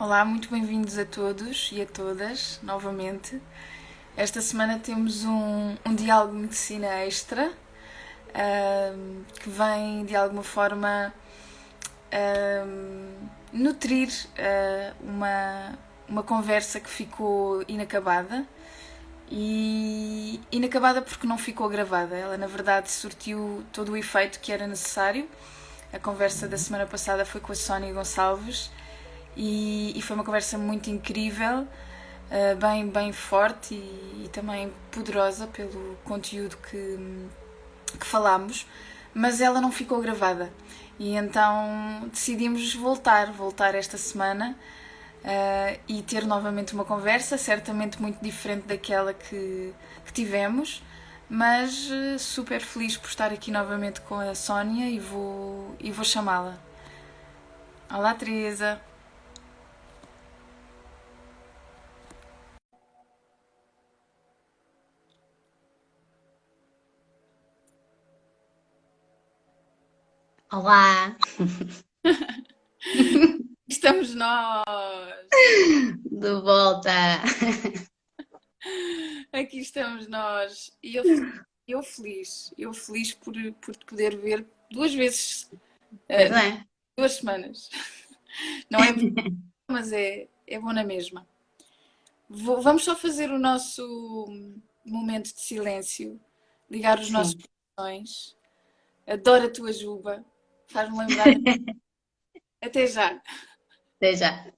Olá, muito bem-vindos a todos e a todas, novamente. Esta semana temos um diálogo de medicina extra, que vem de alguma forma nutrir uma conversa que ficou inacabada. E inacabada porque não ficou gravada. Ela, na verdade, surtiu todo o efeito que era necessário. A conversa da semana passada foi com a Sónia Gonçalves e foi uma conversa muito incrível, bem forte e também poderosa pelo conteúdo que falámos, mas ela não ficou gravada. E então decidimos voltar esta semana e ter novamente uma conversa, certamente muito diferente daquela que tivemos, mas super feliz por estar aqui novamente com a Sónia e vou chamá-la. Olá, Teresa. Olá, Estamos nós! de volta. Aqui estamos nós. E eu feliz por te poder ver duas vezes, Pois uh, é. 2 semanas. Não é, mas é bom na mesma. Vamos só fazer o nosso momento de silêncio, ligar os nossos Sim, corações. Adoro a tua juba, faz-me lembrar. Até já! até já.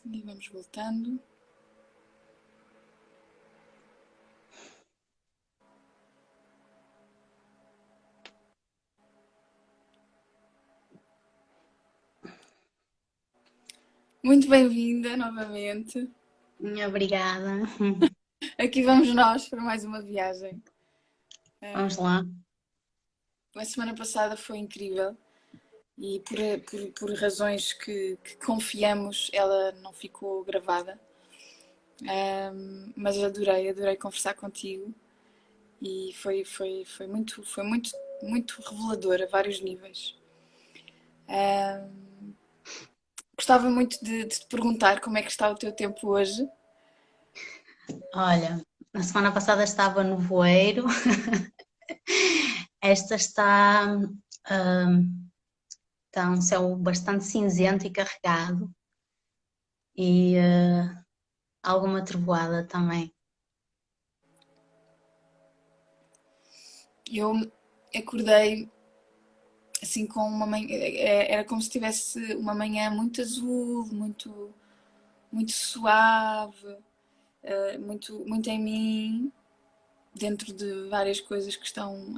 E vamos voltando. Muito bem-vinda novamente. Obrigada. Aqui vamos nós para mais uma viagem. Vamos lá. A semana passada foi incrível e por razões que confiamos, ela não ficou gravada. Mas adorei conversar contigo. E foi muito revelador a vários níveis. Gostava muito de te perguntar como é que está o teu tempo hoje. Olha, na semana passada estava no voeiro, esta está um céu bastante cinzento e carregado e alguma trovoada também. Eu acordei assim com uma manhã, era como se tivesse uma manhã muito azul, muito suave, muito em mim, dentro de várias coisas que estão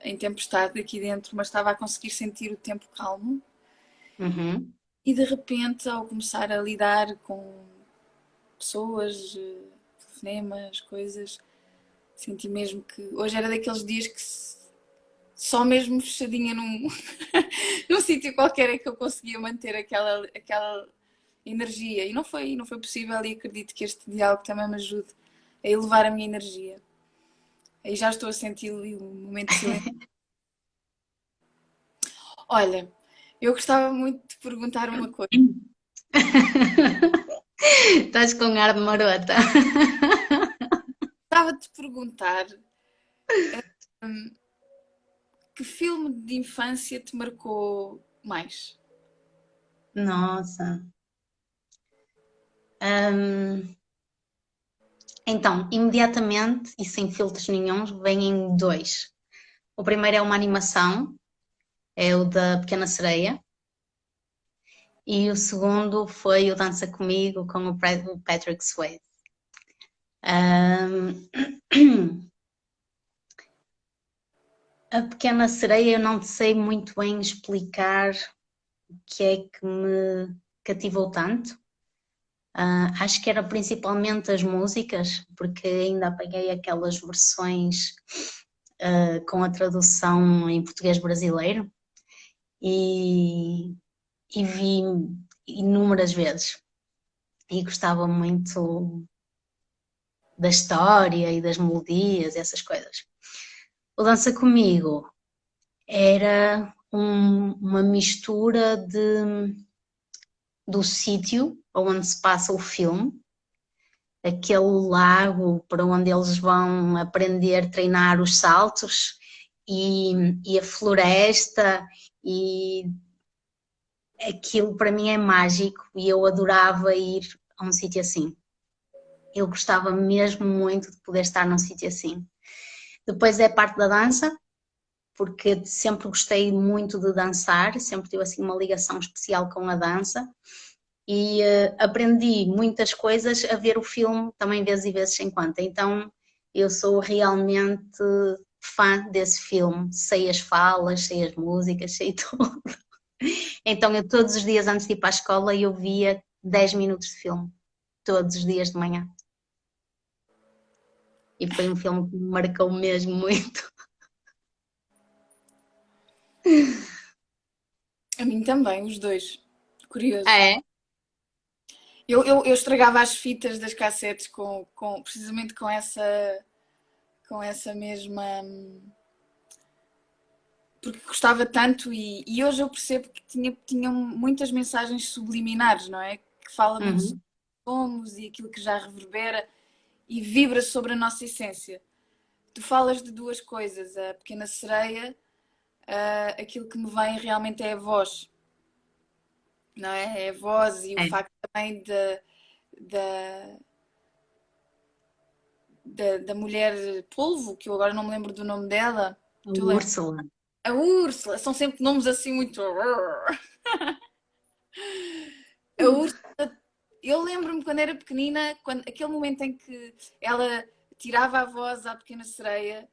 em tempestade aqui dentro, mas estava a conseguir sentir o tempo calmo. Uhum. E de repente, ao começar a lidar com pessoas, telefonemas, coisas, senti mesmo que hoje era daqueles dias que só mesmo fechadinha num, num sítio qualquer é que eu conseguia manter aquela energia. E não foi possível, e acredito que este diálogo também me ajude a elevar a minha energia. Aí já estou a sentir ali um momento de silêncio. Olha, eu gostava muito de perguntar uma coisa. Estás com ar de marota. Gostava de te perguntar que filme de infância te marcou mais? Nossa. Então, imediatamente e sem filtros nenhuns, vêm dois. O primeiro é uma animação, é o da Pequena Sereia, e o segundo foi o Dança Comigo com o Patrick Swayze. A Pequena Sereia eu não sei muito bem explicar o que é que me cativou tanto. Acho que era principalmente as músicas, porque ainda apanhei aquelas versões com a tradução em português brasileiro e vi inúmeras vezes e gostava muito da história e das melodias, essas coisas. O Dança Comigo era uma mistura do sítio onde se passa o filme, aquele lago para onde eles vão aprender, treinar os saltos e a floresta e aquilo para mim é mágico e eu adorava ir a um sítio assim. Eu gostava mesmo muito de poder estar num sítio assim. Depois é a parte da dança, porque sempre gostei muito de dançar, sempre tive assim uma ligação especial com a dança e aprendi muitas coisas a ver o filme também vezes e vezes sem conta. Então eu sou realmente fã desse filme, sei as falas, sei as músicas, sei tudo. Então eu todos os dias antes de ir para a escola eu via 10 minutos de filme, todos os dias de manhã. E foi um filme que me marcou mesmo muito. A mim também, os dois. Curioso. É? Eu estragava as fitas das cassetes precisamente com essa mesma. Porque gostava tanto e hoje eu percebo que tinham muitas mensagens subliminares, não é? Que fala muito sobre Uhum. somos e aquilo que já reverbera e vibra sobre a nossa essência. Tu falas de duas coisas, a Pequena Sereia, aquilo que me vem realmente é a voz, não é? É a voz e o É. facto também da, da mulher polvo, que eu agora não me lembro do nome dela. A Tu lembras? Úrsula. A Úrsula, são sempre nomes assim muito. A Úrsula, eu lembro-me quando era pequenina, aquele momento em que ela tirava a voz à Pequena Sereia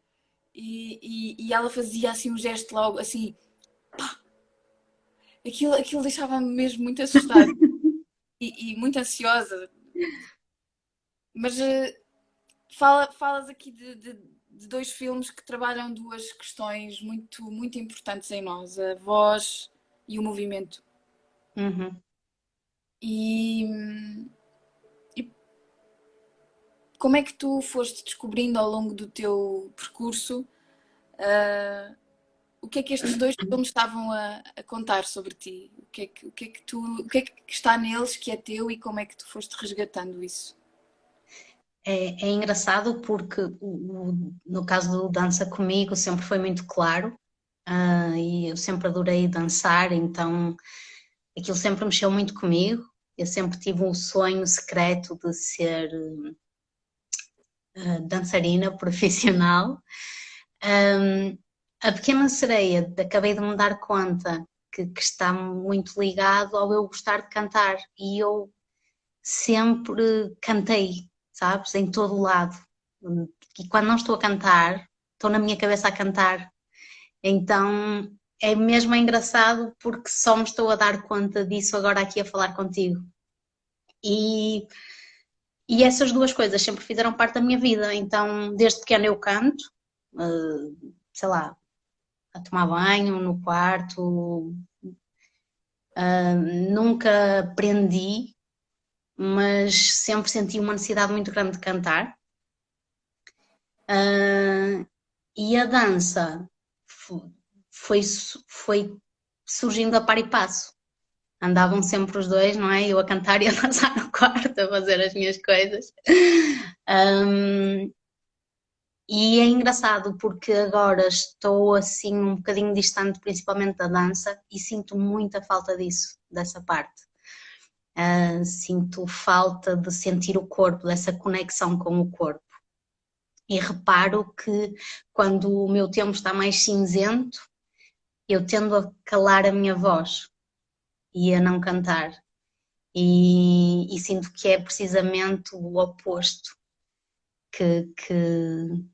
e ela fazia assim um gesto logo, assim, pá, aquilo deixava-me mesmo muito assustada e muito ansiosa. Mas falas aqui de dois filmes que trabalham duas questões muito importantes em nós, a voz e o movimento. Uhum. E, e como é que tu foste descobrindo ao longo do teu percurso o que é que estes dois filmes estavam a contar sobre ti? O que é que está neles que é teu e como é que tu foste resgatando isso? É engraçado porque no caso do Dança Comigo sempre foi muito claro, e eu sempre adorei dançar, então aquilo sempre mexeu muito comigo. Eu sempre tive um sonho secreto de ser dançarina profissional. A Pequena Sereia, acabei de me dar conta que está muito ligado ao eu gostar de cantar, e eu sempre cantei, sabes, em todo o lado. E quando não estou a cantar, estou na minha cabeça a cantar. Então é mesmo engraçado porque só me estou a dar conta disso agora aqui a falar contigo. E, e essas duas coisas sempre fizeram parte da minha vida. Então, desde pequena eu canto, sei lá, a tomar banho no quarto. Nunca aprendi, mas sempre senti uma necessidade muito grande de cantar. E a dança foi, foi surgindo a par e passo. Andavam sempre os dois, não é? Eu a cantar e a dançar no quarto, a fazer as minhas coisas. E é engraçado porque agora estou assim um bocadinho distante, principalmente da dança, e sinto muita falta disso, dessa parte. Sinto falta de sentir o corpo, dessa conexão com o corpo. E reparo que quando o meu tempo está mais cinzento, eu tendo a calar a minha voz e a não cantar. E sinto que é precisamente o oposto que, que,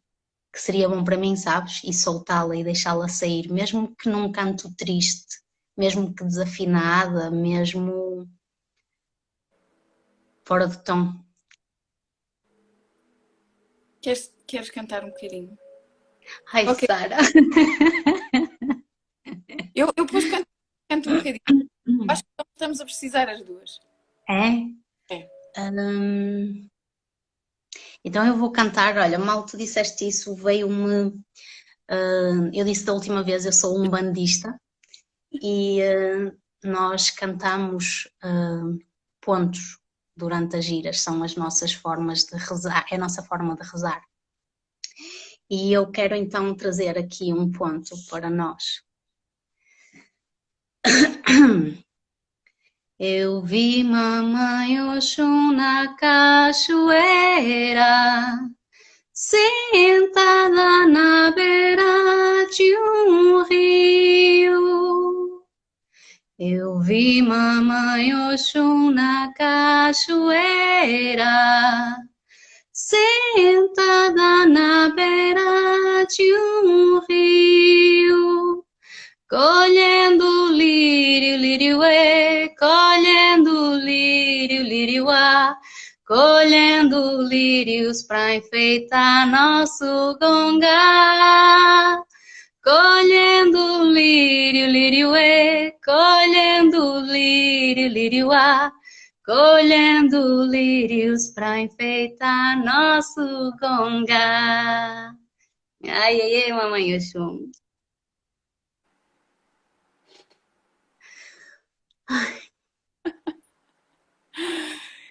que seria bom para mim, sabes? E soltá-la e deixá-la sair, mesmo que num canto triste, mesmo que desafinada, mesmo fora de tom. Queres cantar um bocadinho? Ai, Ok, Sara. eu depois canto um bocadinho. Acho que estamos a precisar as duas. É? É. Então eu vou cantar. Olha, mal tu disseste isso, veio-me. Eu disse da última vez, eu sou um bandista e nós cantamos pontos durante as giras, são as nossas formas de rezar, é a nossa forma de rezar. E eu quero então trazer aqui um ponto para nós. Eu vi Mamãe Oxum na cachoeira, sentada na beira de um rio. Eu vi Mamãe Oxum na cachoeira, sentada na beira de um rio, colhendo lírio, liriuê, colhendo lírio, liriuá, colhendo lírios pra enfeitar nosso gongá. Colhendo lírio, liriuê, colhendo lírio, liriuá, colhendo lírios pra enfeitar nosso gongá. Ai, ai, ai, mamãe Oxum.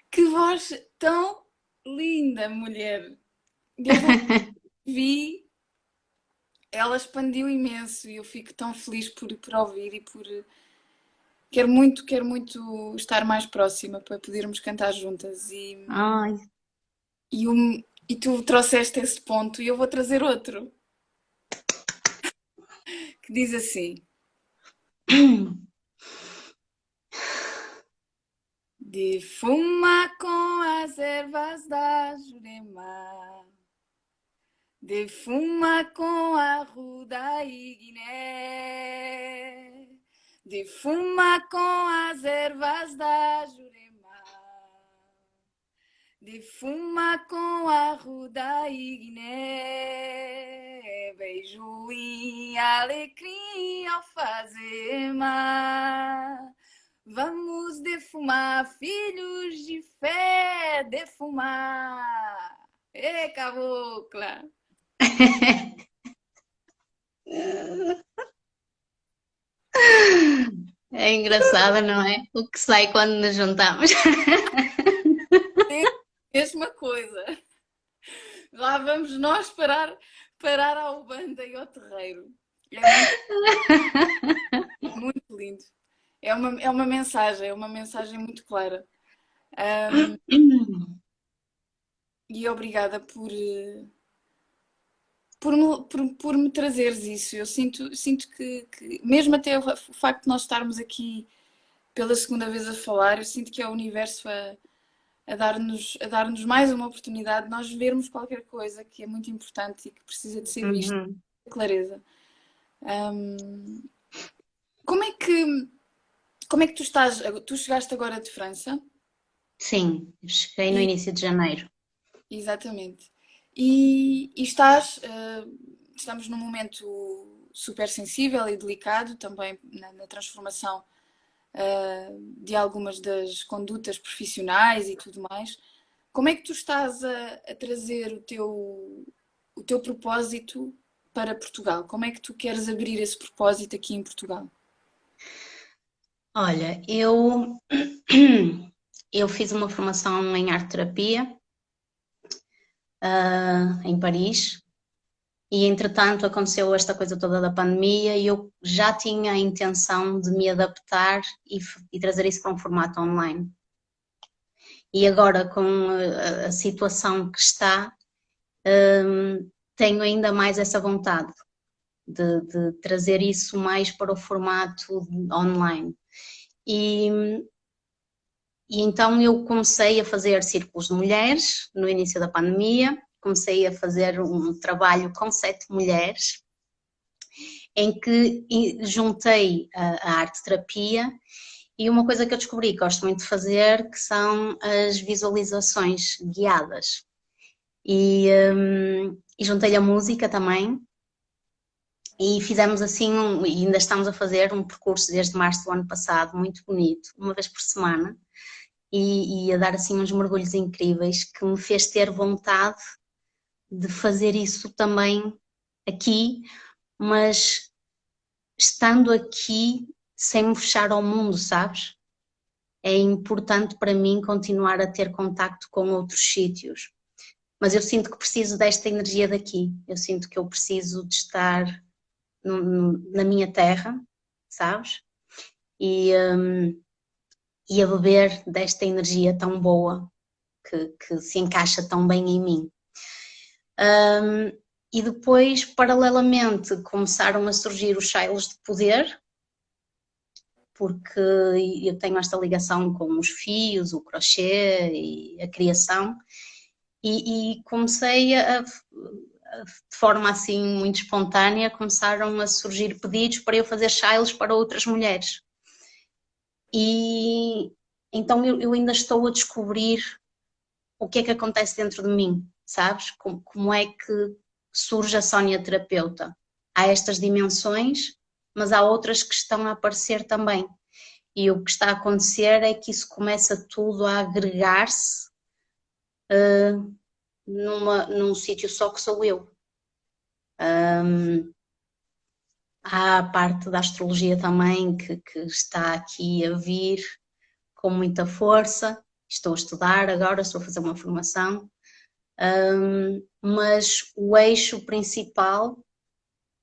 Que voz tão linda, mulher! Desde a que vi, ela expandiu imenso e eu fico tão feliz por ouvir e por. Quero muito estar mais próxima para podermos cantar juntas. Ai. E tu trouxeste esse ponto e eu vou trazer outro que diz assim: de fuma com as ervas da Jurema, de fuma com a ruda e guiné, de fuma com as ervas da Jurema, de fuma com a ruda e guiné, beijo e alecrim ao fazer mar. Vamos defumar, filhos de fé, defumar. É, cabocla! É engraçado, não é? O que sai quando nos juntamos. É a mesma coisa. Lá vamos nós parar ao banda e ao terreiro. É muito, muito lindo. É uma mensagem muito clara. Ahm, e obrigada por me trazeres isso. Eu sinto que mesmo até o facto de nós estarmos aqui pela segunda vez a falar, eu sinto que é o universo a dar-nos mais uma oportunidade de nós vermos qualquer coisa que é muito importante e que precisa de ser vista Uhum. com clareza. Ahm, como é que, como é que tu estás? Tu chegaste agora de França? Sim, cheguei no E, início de janeiro. exatamente. E estás, estamos num momento super sensível e delicado também na transformação de algumas das condutas profissionais e tudo mais. Como é que tu estás a trazer o teu propósito para Portugal? Como é que tu queres abrir esse propósito aqui em Portugal? Olha, eu fiz uma formação em arte-terapia, em Paris, e entretanto aconteceu esta coisa toda da pandemia e eu já tinha a intenção de me adaptar e trazer isso para um formato online. E agora, com a situação que está, tenho ainda mais essa vontade de trazer isso mais para o formato online. E, e então eu comecei a fazer círculos de mulheres no início da pandemia, comecei a fazer um trabalho com 7 mulheres, em que juntei a arte-terapia e uma coisa que eu descobri que gosto muito de fazer, que são as visualizações guiadas. E juntei a música também, e fizemos assim, e ainda estamos a fazer um percurso desde março do ano passado, muito bonito, uma vez por semana, e a dar assim uns mergulhos incríveis que me fez ter vontade de fazer isso também aqui, mas estando aqui sem me fechar ao mundo, sabes? É importante para mim continuar a ter contacto com outros sítios, mas eu sinto que preciso desta energia daqui, eu sinto que eu preciso de estar na minha terra, sabes? E, e a beber desta energia tão boa que se encaixa tão bem em mim. E depois, paralelamente, começaram a surgir os silos de poder, porque eu tenho esta ligação com os fios, o crochê e a criação, e comecei de forma assim muito espontânea, começaram a surgir pedidos para eu fazer silos para outras mulheres. E então eu ainda estou a descobrir o que é que acontece dentro de mim, sabes? Como é que surge a Sónia terapeuta? Há estas dimensões, mas há outras que estão a aparecer também. E o que está a acontecer é que isso começa tudo a agregar-se num sítio só que sou eu. Há a parte da astrologia também que está aqui a vir com muita força. Estou a estudar agora, estou a fazer uma formação, mas o eixo principal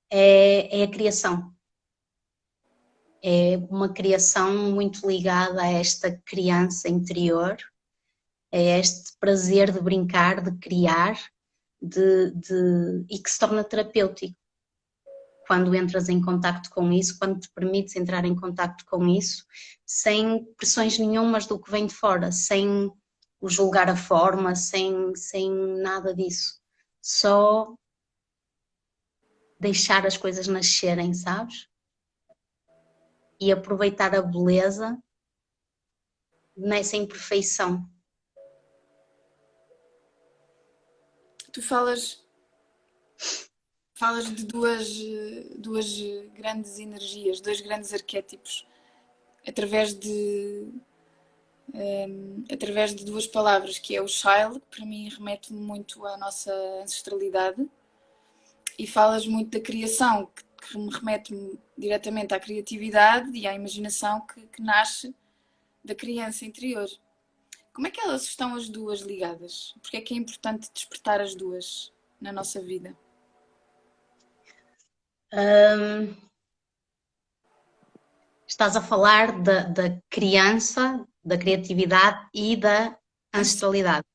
é a criação. É uma criação muito ligada a esta criança interior, é este prazer de brincar, de criar, e que se torna terapêutico quando entras em contacto com isso, quando te permites entrar em contacto com isso, sem pressões nenhumas do que vem de fora, sem o julgar a forma, sem nada disso. Só deixar as coisas nascerem, sabes? E aproveitar a beleza nessa imperfeição. Tu falas de duas grandes energias, dois grandes arquétipos, através através de duas palavras, que é o Shile, que para mim remete muito à nossa ancestralidade, e falas muito da criação, que me remete diretamente à criatividade e à imaginação que nasce da criança interior. Como é que elas estão as duas ligadas? Porque é que é importante despertar as duas na nossa vida? Estás a falar da criança, da criatividade e da ancestralidade.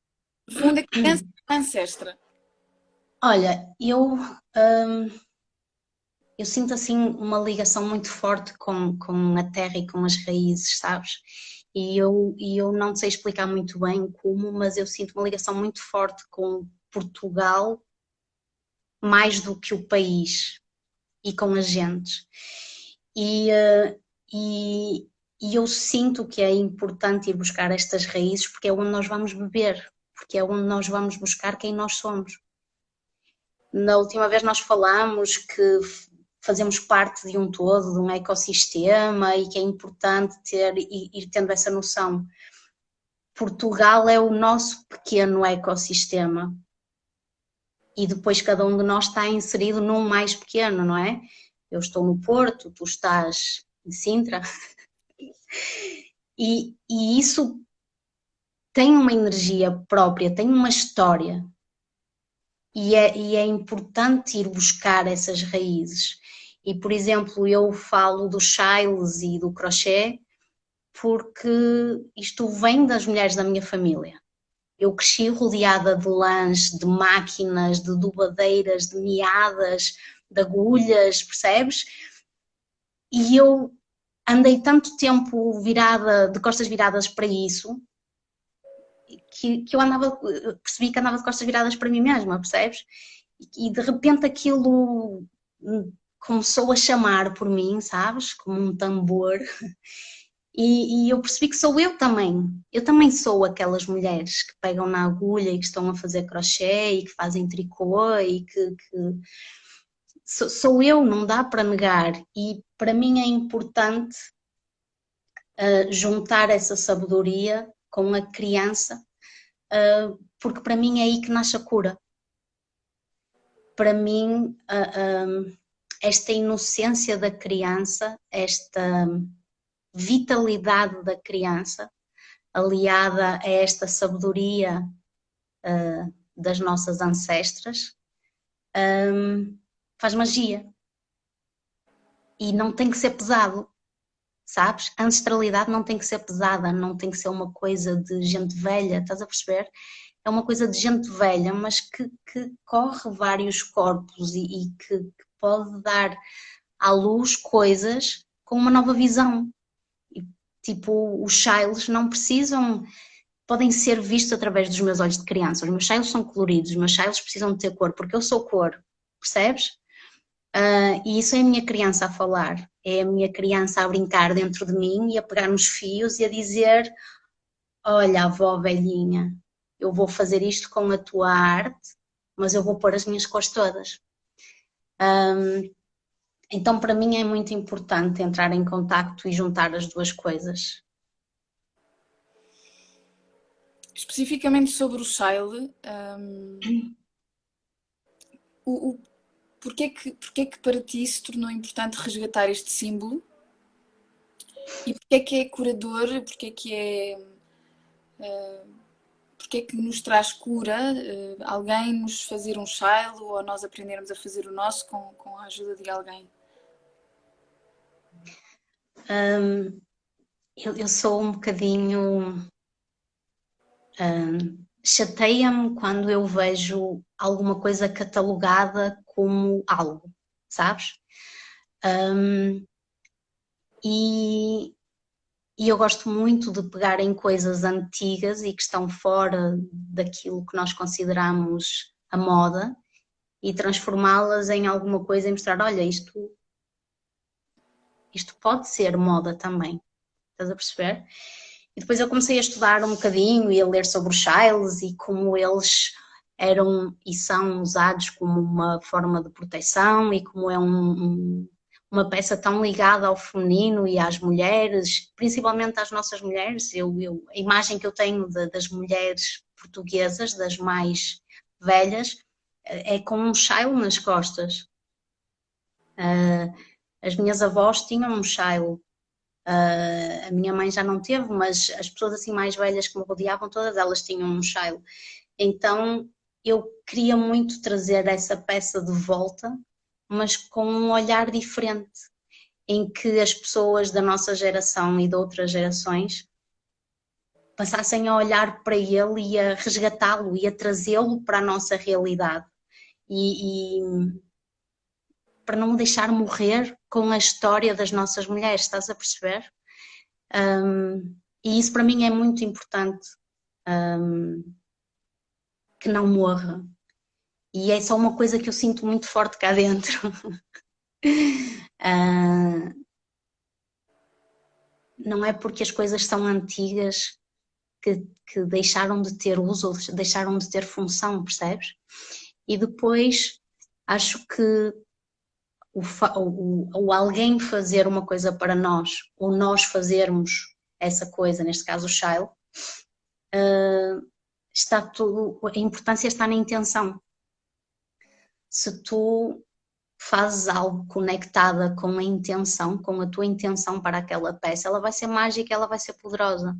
No fundo, a criança é a ancestra. Olha, eu sinto assim uma ligação muito forte com a terra e com as raízes, sabes? E eu não sei explicar muito bem como, mas eu sinto uma ligação muito forte com Portugal, mais do que o país e com as gentes. E, e, e eu sinto que é importante ir buscar estas raízes porque é onde nós vamos beber, porque é onde nós vamos buscar quem nós somos. Na última vez nós falámos que fazemos parte de um todo, de um ecossistema e que é importante ir tendo essa noção. Portugal é o nosso pequeno ecossistema e depois cada um de nós está inserido num mais pequeno, não é? Eu estou no Porto, tu estás em Sintra e isso tem uma energia própria, tem uma história e é importante ir buscar essas raízes. E, por exemplo, eu falo dos chales e do crochê porque isto vem das mulheres da minha família. Eu cresci rodeada de lãs, de máquinas, de dobradeiras, de meadas, de agulhas, percebes? E eu andei tanto tempo virada, de costas viradas para isso, que eu percebi que andava de costas viradas para mim mesma, percebes? E de repente aquilo começou a chamar por mim, sabes? Como um tambor. E eu percebi que sou eu também. Eu também sou aquelas mulheres que pegam na agulha e que estão a fazer crochê e que fazem tricô e que sou eu, não dá para negar. E para mim é importante juntar essa sabedoria com a criança, porque para mim é aí que nasce a cura. Para mim, esta inocência da criança, esta vitalidade da criança, aliada a esta sabedoria das nossas ancestras, faz magia. E não tem que ser pesado, sabes? A ancestralidade não tem que ser pesada, não tem que ser uma coisa de gente velha, estás a perceber? É uma coisa de gente velha, mas que corre vários corpos e que pode dar à luz coisas com uma nova visão. Tipo, os chiles não precisam, podem ser vistos através dos meus olhos de criança. Os meus chiles são coloridos, os meus chiles precisam de ter cor, porque eu sou cor, percebes? E isso é a minha criança a falar, é a minha criança a brincar dentro de mim e a pegar nos fios e a dizer: olha, avó velhinha, eu vou fazer isto com a tua arte, mas eu vou pôr as minhas cores todas. Então, para mim é muito importante entrar em contacto e juntar as duas coisas. Especificamente sobre o Shile, porquê que para ti se tornou importante resgatar este símbolo? E porquê que é curador? Porquê que nos traz cura? Alguém nos fazer um Shile ou nós aprendermos a fazer o nosso com a ajuda de alguém? Eu sou um bocadinho... chateia-me quando eu vejo alguma coisa catalogada como algo, sabes? E eu gosto muito de pegar em coisas antigas e que estão fora daquilo que nós consideramos a moda e transformá-las em alguma coisa e mostrar, olha, isto pode ser moda também, estás a perceber? E depois eu comecei a estudar um bocadinho e a ler sobre os chiles e como eles eram e são usados como uma forma de proteção e como é uma peça tão ligada ao feminino e às mulheres, principalmente às nossas mulheres. A imagem que eu tenho das mulheres portuguesas, das mais velhas, é com um chale nas costas. As minhas avós tinham um chale. A minha mãe já não teve, mas as pessoas assim mais velhas que me rodeavam, todas elas tinham um chale. Então eu queria muito trazer essa peça de volta, mas com um olhar diferente, em que as pessoas da nossa geração e de outras gerações passassem a olhar para ele e a resgatá-lo e a trazê-lo para a nossa realidade. E para não me deixar morrer com a história das nossas mulheres, estás a perceber? E isso para mim é muito importante, que não morra. E é só uma coisa que eu sinto muito forte cá dentro. Não é porque as coisas são antigas que deixaram de ter uso ou deixaram de ter função, percebes? E depois acho que o alguém fazer uma coisa para nós, ou nós fazermos essa coisa, neste caso o child, está tudo, a importância está na intenção. Se tu fazes algo conectada com a intenção, com a tua intenção para aquela peça, ela vai ser mágica, ela vai ser poderosa.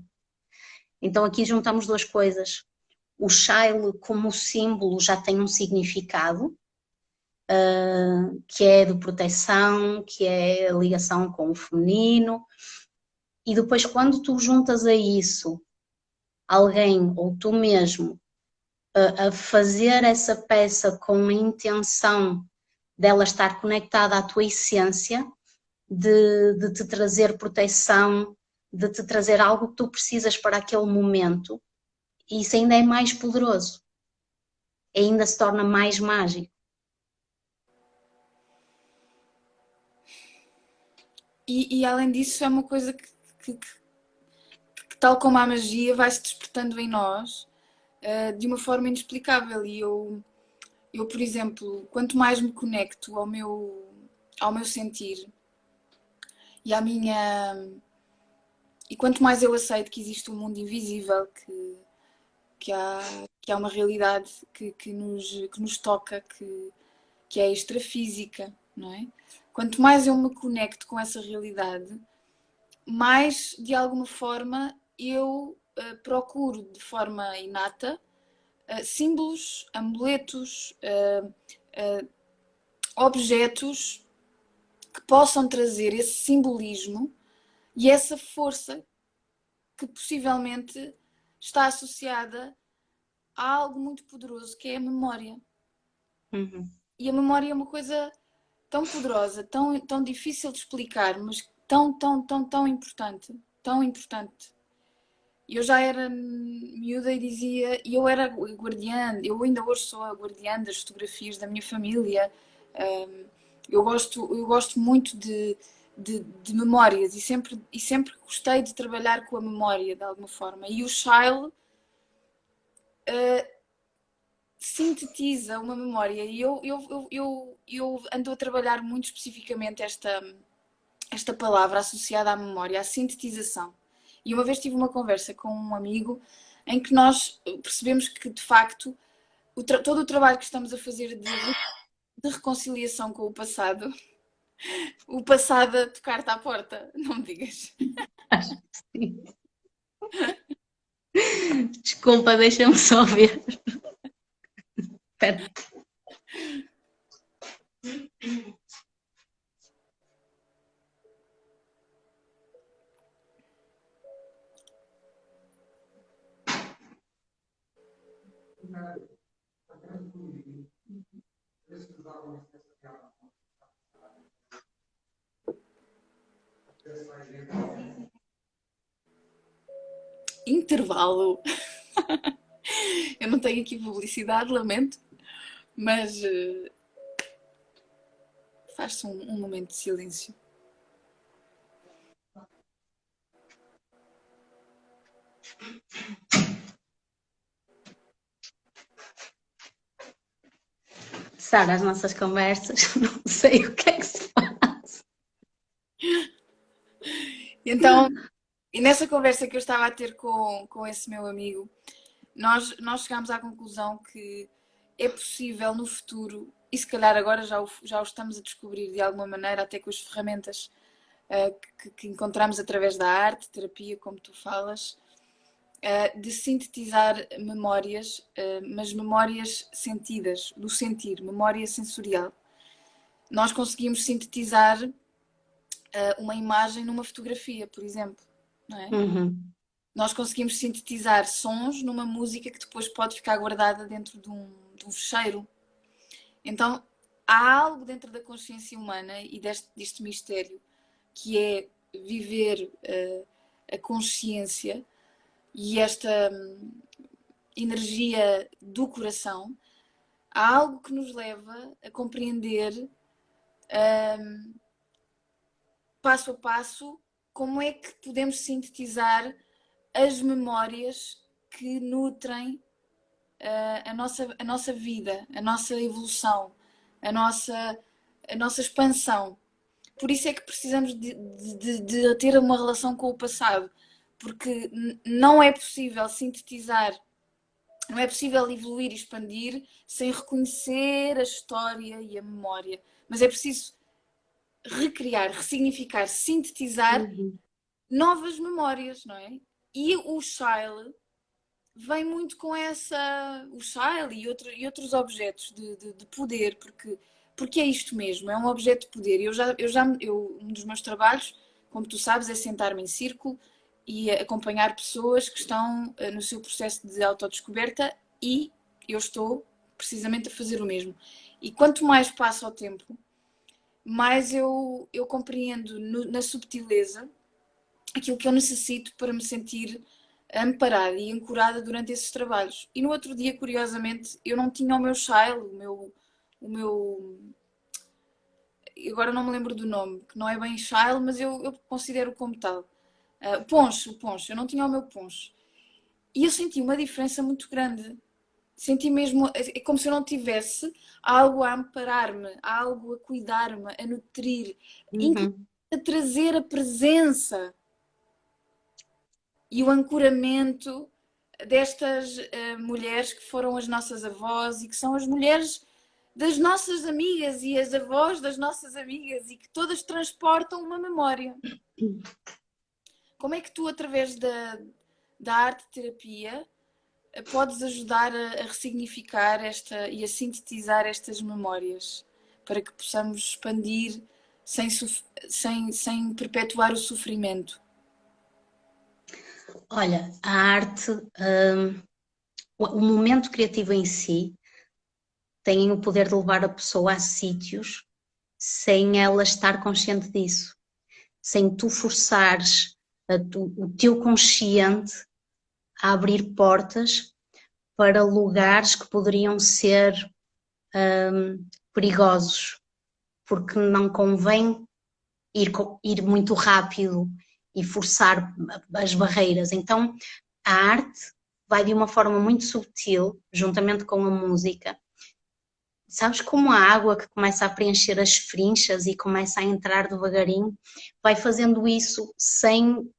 Então aqui juntamos duas coisas. O child como símbolo já tem um significado, que é de proteção, que é a ligação com o feminino, e depois quando tu juntas a isso alguém ou tu mesmo a fazer essa peça com a intenção dela estar conectada à tua essência, de te trazer proteção, de te trazer algo que tu precisas para aquele momento, isso ainda é mais poderoso, ainda se torna mais mágico. E além disso, é uma coisa que, tal como a magia, vai se despertando em nós de uma forma inexplicável. E eu, por exemplo, quanto mais me conecto ao meu sentir e à minha. E quanto mais eu aceito que existe um mundo invisível, que há uma realidade que nos toca, que é extrafísica, não é? Quanto mais eu me conecto com essa realidade, mais, de alguma forma, eu procuro de forma inata símbolos, amuletos, objetos que possam trazer esse simbolismo e essa força que possivelmente está associada a algo muito poderoso que é a memória. Uhum. E a memória é uma coisa tão poderosa, tão difícil de explicar, mas tão importante, tão importante. Eu já era miúda e dizia, e eu era guardiã, eu ainda hoje sou a guardiã das fotografias da minha família. Eu gosto muito de memórias e sempre gostei de trabalhar com a memória de alguma forma. E o Shile sintetiza uma memória e eu ando a trabalhar muito especificamente esta palavra associada à memória, à sintetização. E uma vez tive uma conversa com um amigo em que nós percebemos que, de facto, todo o trabalho que estamos a fazer de reconciliação com o passado a tocar-te à porta, não me digas. Acho que sim. Desculpa, deixa-me só ver. Espera. Intervalo. Eu não tenho aqui publicidade, lamento, mas faz-se um momento de silêncio. Sara, as nossas conversas, não sei o que é que se faz. Então, e nessa conversa que eu estava a ter com esse meu amigo, nós chegámos à conclusão que é possível no futuro, e se calhar agora já o estamos a descobrir de alguma maneira, até com as ferramentas que encontramos através da arte, terapia, como tu falas, de sintetizar memórias, mas memórias sentidas, do sentir, memória sensorial. Nós conseguimos sintetizar uma imagem numa fotografia, por exemplo, não é? Uhum. Nós conseguimos sintetizar sons numa música que depois pode ficar guardada dentro de um fecheiro. Então, há algo dentro da consciência humana e deste mistério que é viver a consciência e esta energia do coração. Há algo que nos leva a compreender passo a passo como é que podemos sintetizar as memórias que nutrem a nossa vida, a nossa evolução, a nossa expansão. Por isso é que precisamos de ter uma relação com o passado, porque não é possível sintetizar, não é possível evoluir e expandir sem reconhecer a história e a memória. Mas é preciso recriar, ressignificar, sintetizar Uhum. novas memórias, não é? E o Shile vem muito com o Shile e outros objetos de poder, porque é isto mesmo, é um objeto de poder. Um dos meus trabalhos, como tu sabes, é sentar-me em círculo e acompanhar pessoas que estão no seu processo de autodescoberta, e eu estou precisamente a fazer o mesmo. E quanto mais passa o tempo, mais eu compreendo na subtileza aquilo que eu necessito para me sentir amparada e ancorada durante esses trabalhos. E no outro dia, curiosamente, eu não tinha o meu Shile, o meu agora não me lembro do nome, que não é bem Shile, mas eu considero como tal. O poncho, eu não tinha o meu poncho. E eu senti uma diferença muito grande. Senti mesmo, é como se eu não tivesse algo a amparar-me, algo a cuidar-me, a nutrir, inclusive Uhum. a trazer a presença e o ancoramento destas mulheres que foram as nossas avós e que são as mulheres das nossas amigas e as avós das nossas amigas, e que todas transportam uma memória. Como é que tu, através da arte-terapia, podes ajudar a ressignificar e a sintetizar estas memórias para que possamos expandir sem perpetuar o sofrimento? Olha, a arte, o momento criativo em si tem o poder de levar a pessoa a sítios sem ela estar consciente disso, sem tu forçares o teu consciente a abrir portas para lugares que poderiam ser perigosos, porque não convém ir muito rápido e forçar as barreiras. Então, a arte vai de uma forma muito subtil, juntamente com a música. Sabes como a água que começa a preencher as frinchas e começa a entrar devagarinho, vai fazendo isso sem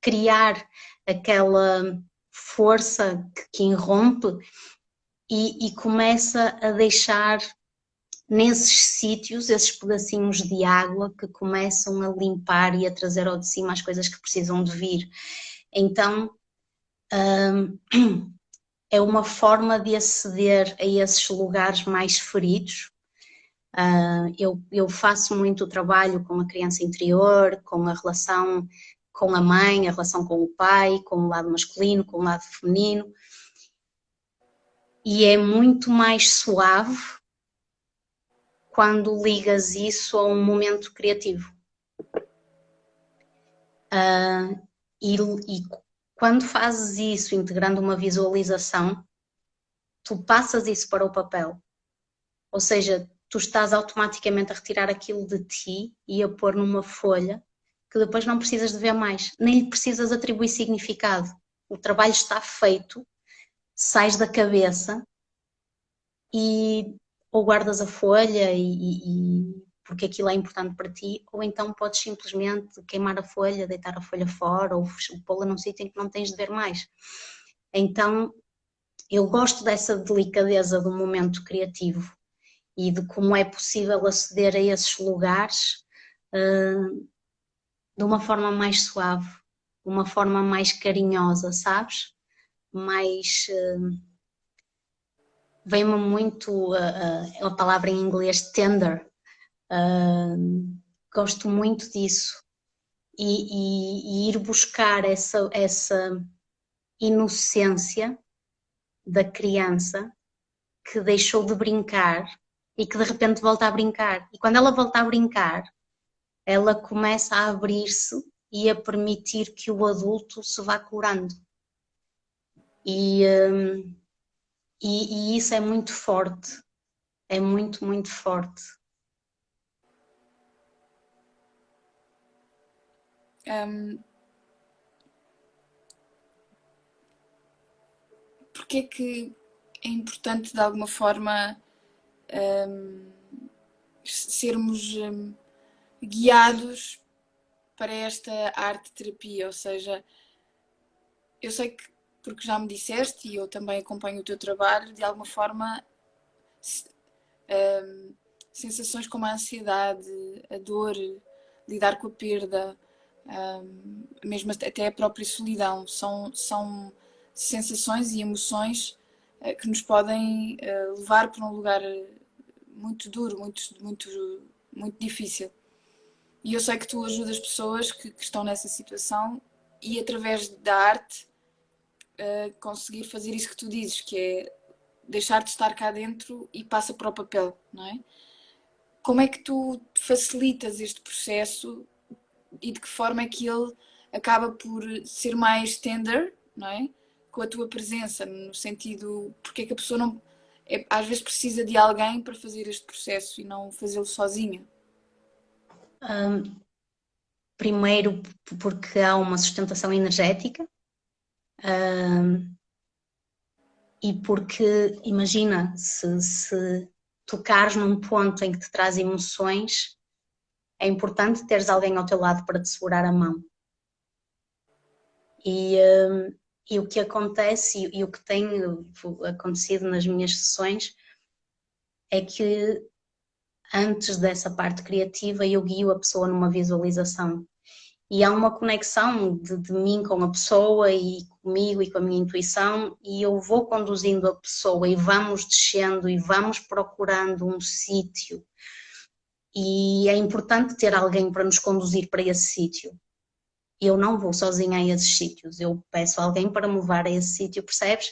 criar aquela força que irrompe e começa a deixar nesses sítios esses pedacinhos de água que começam a limpar e a trazer ao de cima as coisas que precisam de vir. Então, é uma forma de aceder a esses lugares mais feridos. Eu faço muito trabalho com a criança interior, com a relação com a mãe, a relação com o pai, com o lado masculino, com o lado feminino, e é muito mais suave quando ligas isso a um momento criativo. E quando fazes isso integrando uma visualização, tu passas isso para o papel. Ou seja, tu estás automaticamente a retirar aquilo de ti e a pôr numa folha que depois não precisas de ver mais, nem lhe precisas atribuir significado. O trabalho está feito, sais da cabeça e ou guardas a folha e porque aquilo é importante para ti, ou então podes simplesmente queimar a folha, deitar a folha fora ou pô-la num sítio em que não tens de ver mais. Então, eu gosto dessa delicadeza do momento criativo e de como é possível aceder a esses lugares de uma forma mais suave, de uma forma mais carinhosa, sabes? Mais. Vem-me muito a palavra em inglês tender. Gosto muito disso. E ir buscar essa inocência da criança que deixou de brincar e que de repente volta a brincar. E quando ela volta a brincar, ela começa a abrir-se e a permitir que o adulto se vá curando. E isso é muito forte. É muito, muito forte. Porque é que é importante de alguma forma sermos guiados para esta arte-terapia? Ou seja, eu sei que, porque já me disseste e eu também acompanho o teu trabalho, de alguma forma sensações como a ansiedade, a dor, lidar com a perda, mesmo até a própria solidão, são sensações e emoções que nos podem levar para um lugar muito duro, muito difícil. E eu sei que tu ajudas pessoas que estão nessa situação e através da arte conseguir fazer isso que tu dizes, que é deixar de estar cá dentro e passa para o papel, não é? Como é que tu facilitas este processo e de que forma é que ele acaba por ser mais tender, não é? Com a tua presença, no sentido, porque é que a pessoa não, às vezes precisa de alguém para fazer este processo e não fazê-lo sozinha? Primeiro, porque há uma sustentação energética, e porque, imagina, se tocares num ponto em que te traz emoções, é importante teres alguém ao teu lado para te segurar a mão. E o que acontece e o que tem acontecido nas minhas sessões é que antes dessa parte criativa eu guio a pessoa numa visualização. E há uma conexão de mim com a pessoa e comigo e com a minha intuição, e eu vou conduzindo a pessoa e vamos descendo e vamos procurando um sítio. E é importante ter alguém para nos conduzir para esse sítio. Eu não vou sozinha a esses sítios, eu peço alguém para me levar a esse sítio, percebes?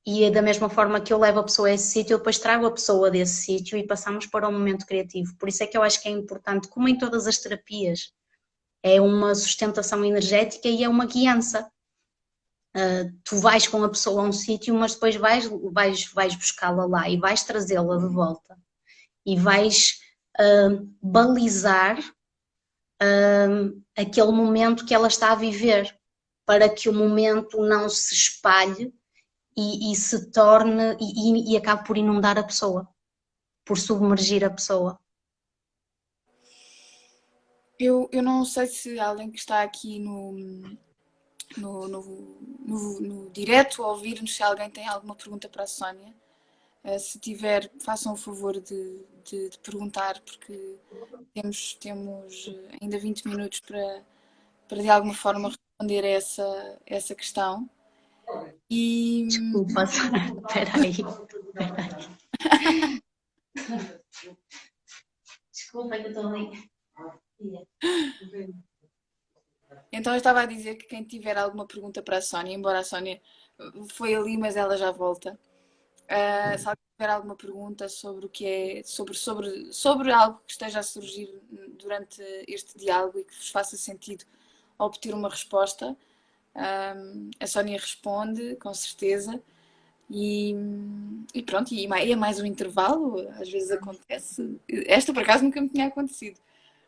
E é da mesma forma que eu levo a pessoa a esse sítio, eu depois trago a pessoa desse sítio e passamos para o momento criativo. Por isso é que eu acho que é importante, como em todas as terapias, é uma sustentação energética e é uma guiança. Tu vais com a pessoa a um sítio, mas depois vais buscá-la lá e vais trazê-la de volta. E vais balizar aquele momento que ela está a viver, para que o momento não se espalhe e se torne e acabe por inundar a pessoa, por submergir a pessoa. Eu não sei se alguém que está aqui no direto a ouvir-nos, se alguém tem alguma pergunta para a Sónia. Se tiver, façam o favor de perguntar, porque temos ainda 20 minutos para de alguma forma responder a essa questão. E Desculpa, espera aí. Desculpa que eu estou ali. então eu estava a dizer que quem tiver alguma pergunta para a Sónia, embora a Sónia foi ali, mas ela já volta. Se alguém tiver alguma pergunta sobre o que é, sobre algo que esteja a surgir durante este diálogo e que vos faça sentido obter uma resposta, a Sónia responde, com certeza. E pronto, e é mais um intervalo, às vezes acontece. Esta por acaso nunca me tinha acontecido,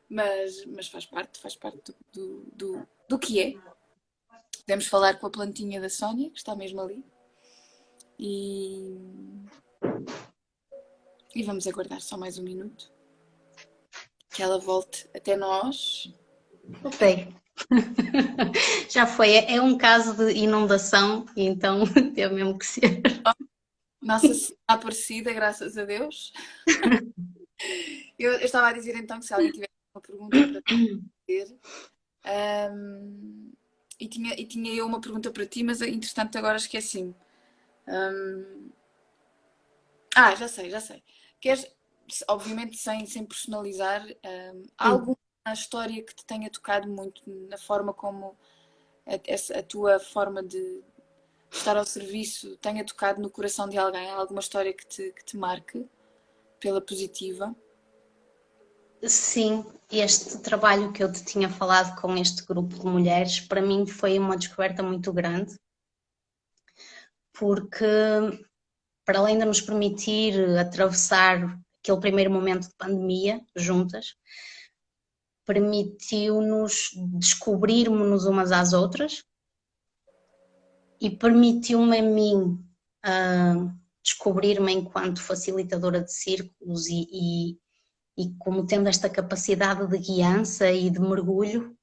mas faz parte do que é. Podemos falar com a plantinha da Sónia, que está mesmo ali. E vamos aguardar só mais um minuto. que ela volte até nós. Voltei. Já foi, é um caso de inundação, então teve mesmo que ser. Nossa Senhora Aparecida, graças a Deus. Eu estava a dizer então que se alguém tivesse uma pergunta para fazer, e tinha eu uma pergunta para ti, mas entretanto agora esqueci-me. Já sei, já sei. Queres, obviamente sem personalizar, há Sim. alguma história que te tenha tocado muito na forma como a tua forma de estar ao serviço tenha tocado no coração de alguém? Há alguma história que te marque pela positiva? Sim, este trabalho que eu te tinha falado com este grupo de mulheres, para mim foi uma descoberta muito grande, porque para além de nos permitir atravessar aquele primeiro momento de pandemia juntas, permitiu-nos descobrirmos umas às outras e permitiu-me a mim descobrir-me enquanto facilitadora de círculos e como tendo esta capacidade de guiança e de mergulho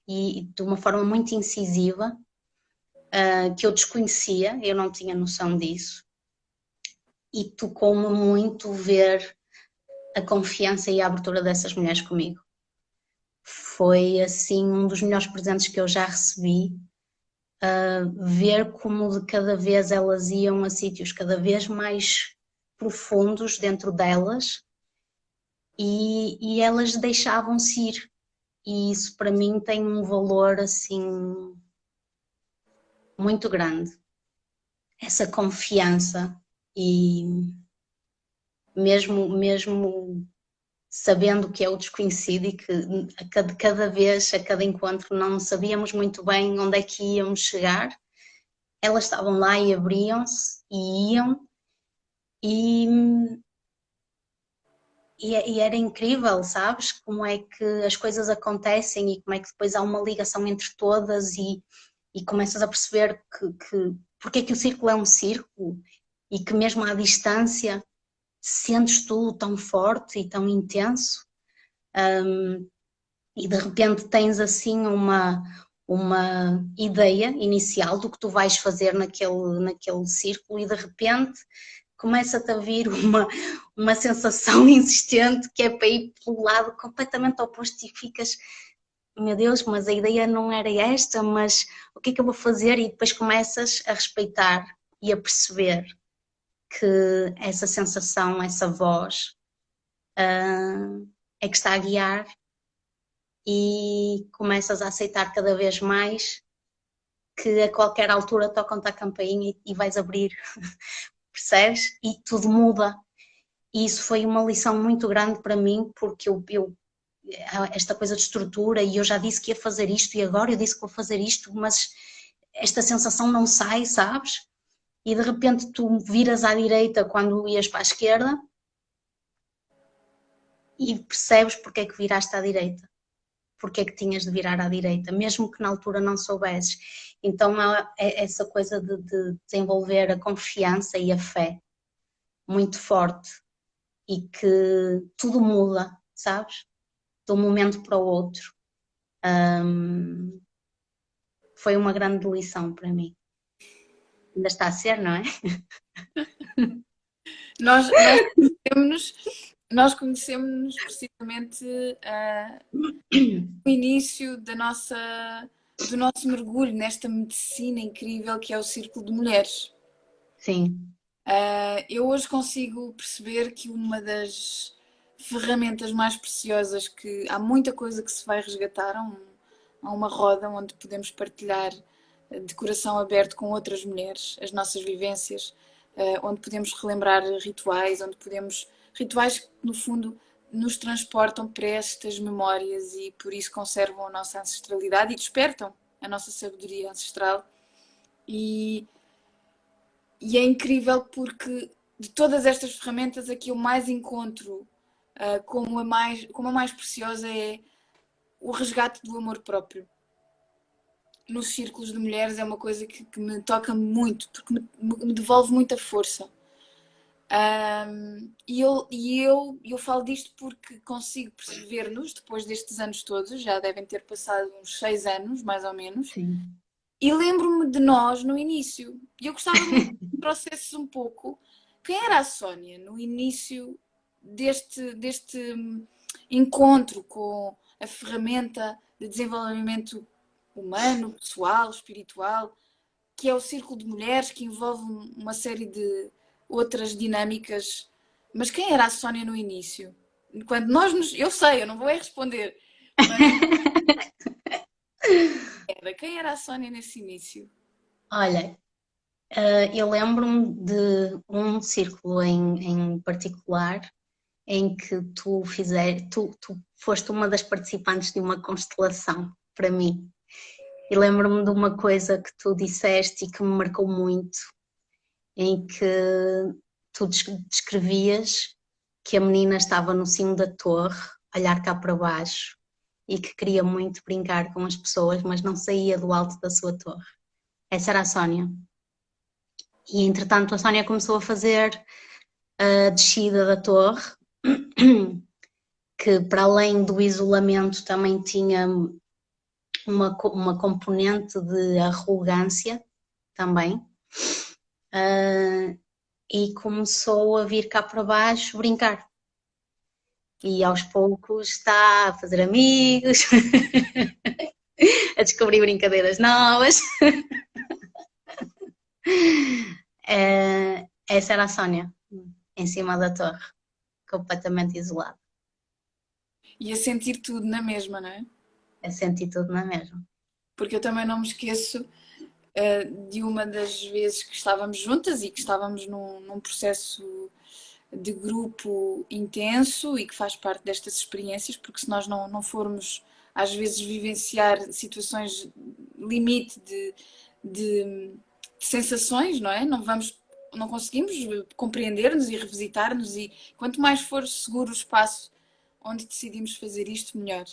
e de uma forma muito incisiva, que eu desconhecia, eu não tinha noção disso, e tocou-me muito ver a confiança e a abertura dessas mulheres comigo. Foi assim um dos melhores presentes que eu já recebi, ver como de cada vez elas iam a sítios cada vez mais profundos dentro delas e elas deixavam-se ir. E isso para mim tem um valor assim muito grande. Essa confiança e mesmo sabendo que é o desconhecido e que cada vez, a cada encontro, não sabíamos muito bem onde é que íamos chegar, elas estavam lá e abriam-se e iam e, e era incrível, sabes? Como é que as coisas acontecem e como é que depois há uma ligação entre todas e começas a perceber que porque é que o círculo é um círculo e que mesmo à distância sentes tudo tão forte e tão intenso, e de repente tens assim uma ideia inicial do que tu vais fazer naquele círculo e de repente começa-te a vir uma sensação insistente que é para ir pelo lado completamente oposto e ficas, meu Deus, mas a ideia não era esta, mas o que é que eu vou fazer? E depois começas a respeitar e a perceber que essa sensação, essa voz é que está a guiar e começas a aceitar cada vez mais que a qualquer altura tocam-te a campainha e vais abrir, percebes? E tudo muda. E isso foi uma lição muito grande para mim, porque esta coisa de estrutura, e eu já disse que ia fazer isto, e agora eu disse que vou fazer isto, mas esta sensação não sai, sabes? E de repente tu viras à direita quando ias para a esquerda e percebes porque é que viraste à direita. Porque é que tinhas de virar à direita, mesmo que na altura não soubesses. Então é essa coisa de desenvolver a confiança e a fé muito forte e que tudo muda, sabes? De um momento para o outro. Foi uma grande lição para mim. Ainda está a ser, não é? Nós conhecemos-nos, nós conhecemos precisamente o início do nosso mergulho nesta medicina incrível que é o Círculo de Mulheres. Sim. Eu hoje consigo perceber que uma das ferramentas mais preciosas, que há muita coisa que se vai resgatar, há uma roda onde podemos partilhar de coração aberto com outras mulheres as nossas vivências, onde podemos relembrar rituais, rituais que no fundo nos transportam para estas memórias e por isso conservam a nossa ancestralidade e despertam a nossa sabedoria ancestral. E é incrível porque de todas estas ferramentas a que eu mais encontro como a mais preciosa é o resgate do amor próprio. Nos círculos de mulheres é uma coisa que me toca muito, porque me devolve muita força. E eu falo disto porque consigo perceber-nos, depois destes anos todos, já devem ter passado uns 6 anos, mais ou menos, Sim. e lembro-me de nós no início. E eu gostava muito que trouxesses um pouco quem era a Sónia no início deste encontro com a ferramenta de desenvolvimento humano, pessoal, espiritual, que é o Círculo de Mulheres, que envolve uma série de outras dinâmicas. Mas quem era a Sónia no início? Quando nós nos... Eu sei, eu não vou é responder, mas quem era a Sónia nesse início? Olha, eu lembro-me de um círculo em particular em que tu foste uma das participantes de uma constelação para mim. E lembro-me de uma coisa que tu disseste e que me marcou muito, em que tu descrevias que a menina estava no cimo da torre, a olhar cá para baixo, e que queria muito brincar com as pessoas, mas não saía do alto da sua torre. Essa era a Sónia. E entretanto a Sónia começou a fazer a descida da torre, que para além do isolamento também tinha uma componente de arrogância também. E começou a vir cá para baixo brincar. E aos poucos está a fazer amigos, a descobrir brincadeiras novas. Essa era a Sónia, em cima da torre, completamente isolada. E a sentir tudo na mesma, não é? A sentir tudo na mesma. Porque eu também não me esqueço de uma das vezes que estávamos juntas e que estávamos num processo de grupo intenso e que faz parte destas experiências, porque se nós não formos às vezes vivenciar situações limite de sensações, não é? Não conseguimos compreender-nos e revisitar-nos, e quanto mais for seguro o espaço onde decidimos fazer isto, melhor.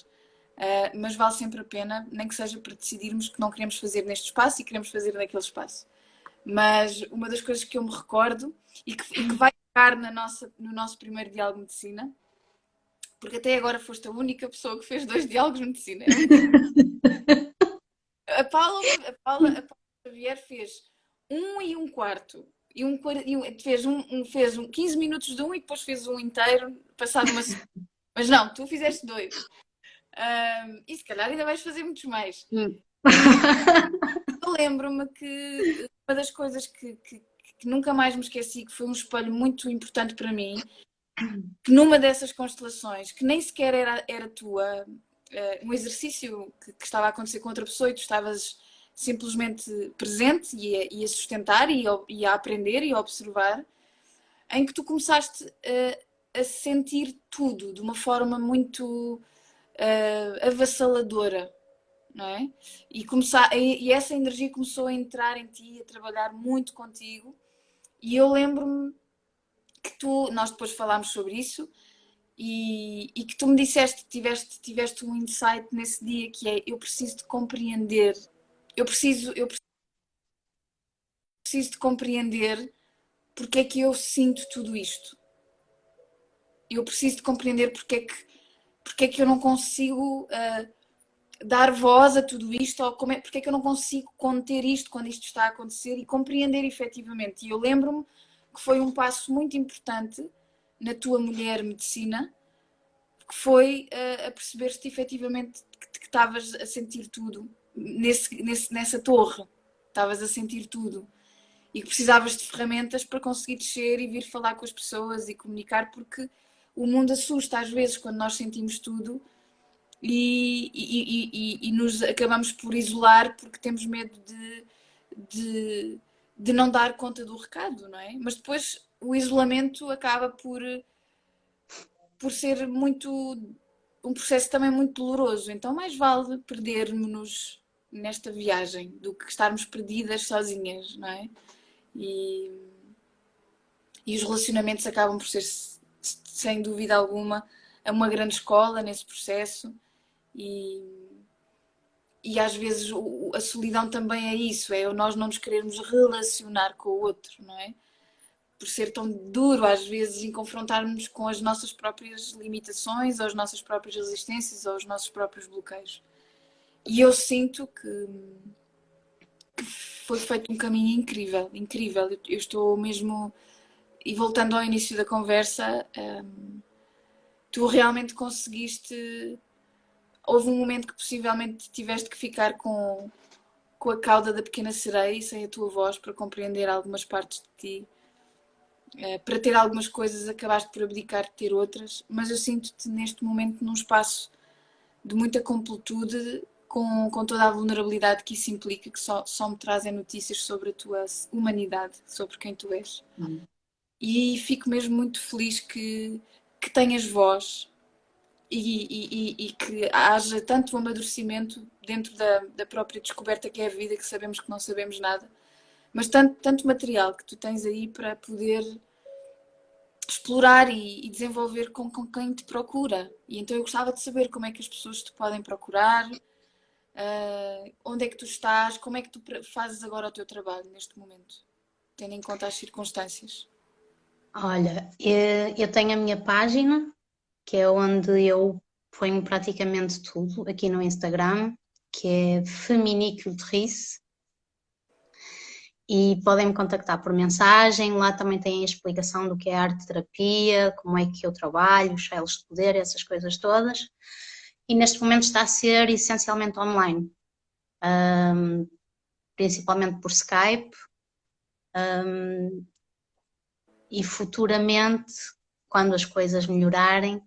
Mas vale sempre a pena, nem que seja para decidirmos que não queremos fazer neste espaço e queremos fazer naquele espaço. Mas uma das coisas que eu me recordo e que vai ficar no nosso primeiro diálogo de medicina, porque até agora foste a única pessoa que fez 2 diálogos de medicina. A Paula Xavier fez 1 1/4. Fez 15 minutos de um e depois fez um inteiro, passado uma semana. Mas não, tu fizeste 2. E se calhar ainda vais fazer muitos mais. Eu lembro-me que uma das coisas que nunca mais me esqueci, que foi um espelho muito importante para mim, que numa dessas constelações, que nem sequer era tua, um exercício que estava a acontecer com outra pessoa e tu estavas simplesmente presente e a sustentar e a aprender e a observar, em que tu começaste a sentir tudo de uma forma muito avassaladora, não é? E essa energia começou a entrar em ti, a trabalhar muito contigo, e eu lembro-me que nós depois falámos sobre isso, e que tu me disseste que tiveste um insight nesse dia, que é: eu preciso de compreender, eu preciso de compreender porque é que eu sinto tudo isto. Eu preciso de compreender porque é que eu não consigo dar voz a tudo isto, ou porque é que eu não consigo conter isto quando isto está a acontecer e compreender efetivamente. E eu lembro-me que foi um passo muito importante na tua mulher medicina, que foi a perceber-te efetivamente que estavas a sentir tudo nessa torre, estavas a sentir tudo e que precisavas de ferramentas para conseguir descer e vir falar com as pessoas e comunicar, porque o mundo assusta às vezes quando nós sentimos tudo e nos acabamos por isolar porque temos medo de não dar conta do recado, não é? Mas depois o isolamento acaba por ser um processo também muito doloroso, então mais vale perdermos-nos nesta viagem do que estarmos perdidas sozinhas, não é? E os relacionamentos acabam por ser, sem dúvida alguma, uma grande escola nesse processo, e às vezes a solidão também é isso, é nós não nos querermos relacionar com o outro, não é? por ser tão duro às vezes em confrontarmos com as nossas próprias limitações, ou as nossas próprias resistências, ou os nossos próprios bloqueios. E eu sinto que foi feito um caminho incrível, incrível. Eu estou mesmo, e voltando ao início da conversa, tu realmente conseguiste. Houve um momento que possivelmente tiveste que ficar com a cauda da pequena sereia, sem a tua voz, para compreender algumas partes de ti. Para ter algumas coisas acabaste por abdicar de ter outras, mas eu sinto-te neste momento num espaço de muita completude, com toda a vulnerabilidade que isso implica, que só me trazem notícias sobre a tua humanidade, sobre quem tu és. E fico mesmo muito feliz que tenhas voz e que haja tanto amadurecimento dentro da própria descoberta que é a vida, que sabemos que não sabemos nada, mas tanto material que tu tens aí para poder explorar e desenvolver com quem te procura. E então eu gostava de saber como é que as pessoas te podem procurar, onde é que tu estás, como é que tu fazes agora o teu trabalho neste momento, tendo em conta as circunstâncias. Olha, eu tenho a minha página, que é onde eu ponho praticamente tudo, aqui no Instagram, que é Feminique Ultrice, e podem me contactar por mensagem. Lá também tem a explicação do que é arte-terapia, como é que eu trabalho, os céus de poder, essas coisas todas. E neste momento está a ser essencialmente online, principalmente por Skype, e futuramente, quando as coisas melhorarem,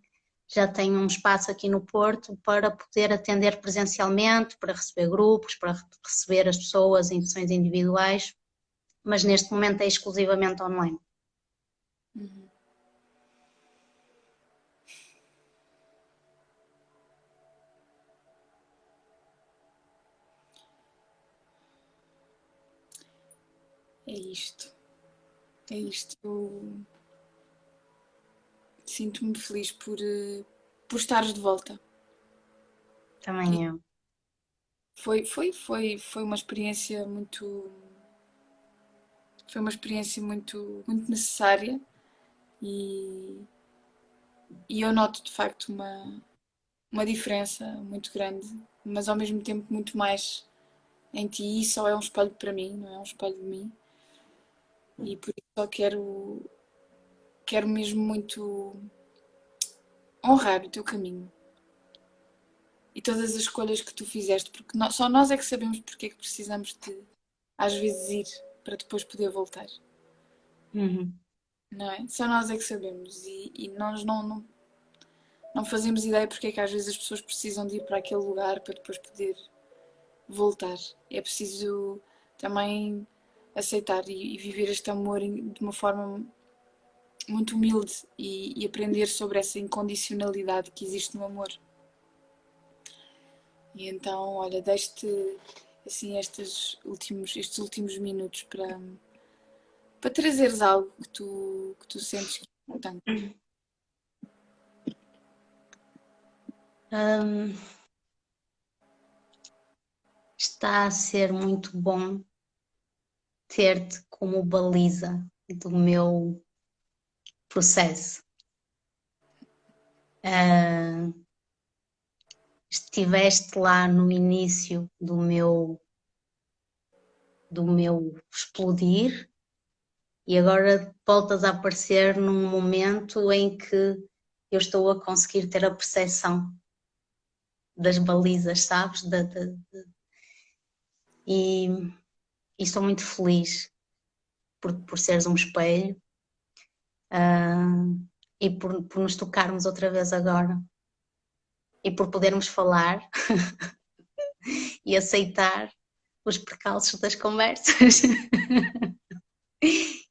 já tenho um espaço aqui no Porto para poder atender presencialmente, para receber grupos, para receber as pessoas em sessões individuais, mas neste momento é exclusivamente online. É isto. É isto. Eu sinto-me feliz por estares de volta. Também eu. Foi uma experiência muito. Foi uma experiência muito necessária e eu noto de facto uma diferença muito grande, mas ao mesmo tempo muito mais em ti. E só é um espelho para mim, não é um espelho de mim. E por isso só quero mesmo muito honrar o teu caminho e todas as escolhas que tu fizeste, porque só nós é que sabemos porque é que precisamos de às vezes ir para depois poder voltar. Não é? Só nós é que sabemos e nós não fazemos ideia porque é que às vezes as pessoas precisam de ir para aquele lugar para depois poder voltar. É preciso também aceitar e viver este amor de uma forma muito humilde e aprender sobre essa incondicionalidade que existe no amor. E então, olha, deixo-te assim estes últimos minutos para trazeres algo que tu sentes que é importante. Está a ser muito bom ter-te como baliza do meu processo. Estiveste lá no início do meu explodir e agora voltas a aparecer num momento em que eu estou a conseguir ter a percepção das balizas, sabes? E estou muito feliz por seres um espelho, e por nos tocarmos outra vez agora e por podermos falar e aceitar os percalços das conversas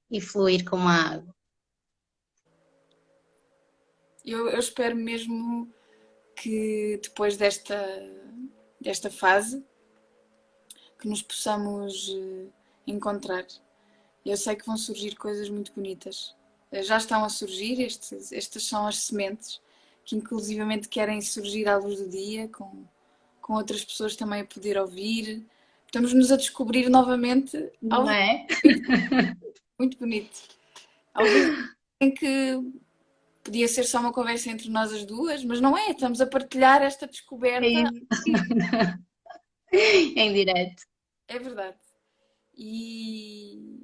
e fluir como a água. Eu espero mesmo que depois desta fase que nos possamos encontrar. Eu sei que vão surgir coisas muito bonitas. Já estão a surgir, estas são as sementes que inclusivamente querem surgir à luz do dia, com outras pessoas também a poder ouvir. Estamos-nos a descobrir novamente. Não é? Muito bonito. Talvez em que podia ser só uma conversa entre nós as duas, mas não é, estamos a partilhar esta É descoberta. isso. Em direto. É verdade. E,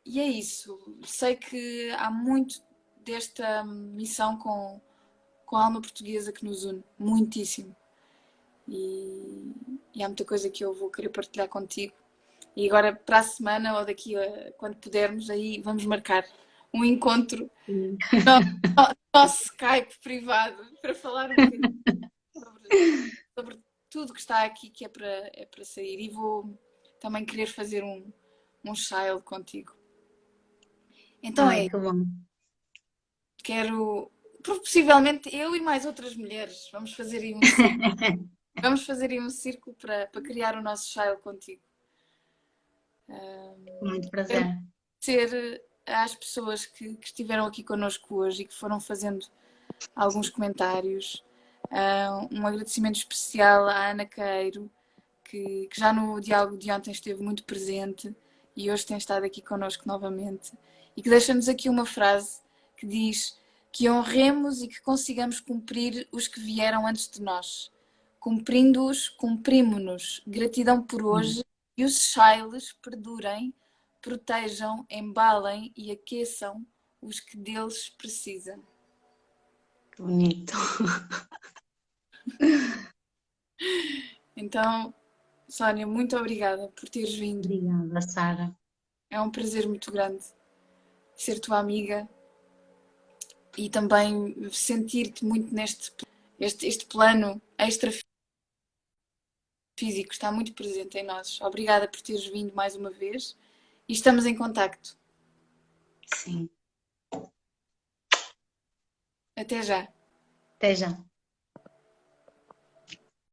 e é isso. Sei que há muito desta missão com a alma portuguesa que nos une, muitíssimo. E há muita coisa que eu vou querer partilhar contigo. E agora, para a semana ou daqui a quando pudermos, aí vamos marcar um encontro Sim. no nosso Skype privado para falar um bocadinho sobre tudo que está aqui que é para sair. E vou também querer fazer um child contigo. Então Ai, é, que bom. quero, possivelmente eu e mais outras mulheres, vamos fazer aí um círculo. Vamos fazer aí um círculo para criar o nosso child contigo. Muito Quero prazer. agradecer às pessoas que estiveram aqui connosco hoje e que foram fazendo alguns comentários. Um agradecimento especial à Ana Queiro, que já no diálogo de ontem esteve muito presente e hoje tem estado aqui connosco novamente. E que deixa-nos aqui uma frase que diz que honremos e que consigamos cumprir os que vieram antes de nós. Cumprindo-os, cumprimos-nos. Gratidão por hoje e os chiles perdurem, protejam, embalem e aqueçam os que deles precisam. Que bonito. Então, Sónia, muito obrigada por teres vindo. Obrigada, Sara. É um prazer muito grande ser tua amiga e também sentir-te muito este plano extrafísico está muito presente em nós. Obrigada por teres vindo mais uma vez e estamos em contacto. Sim. Até já. Até já.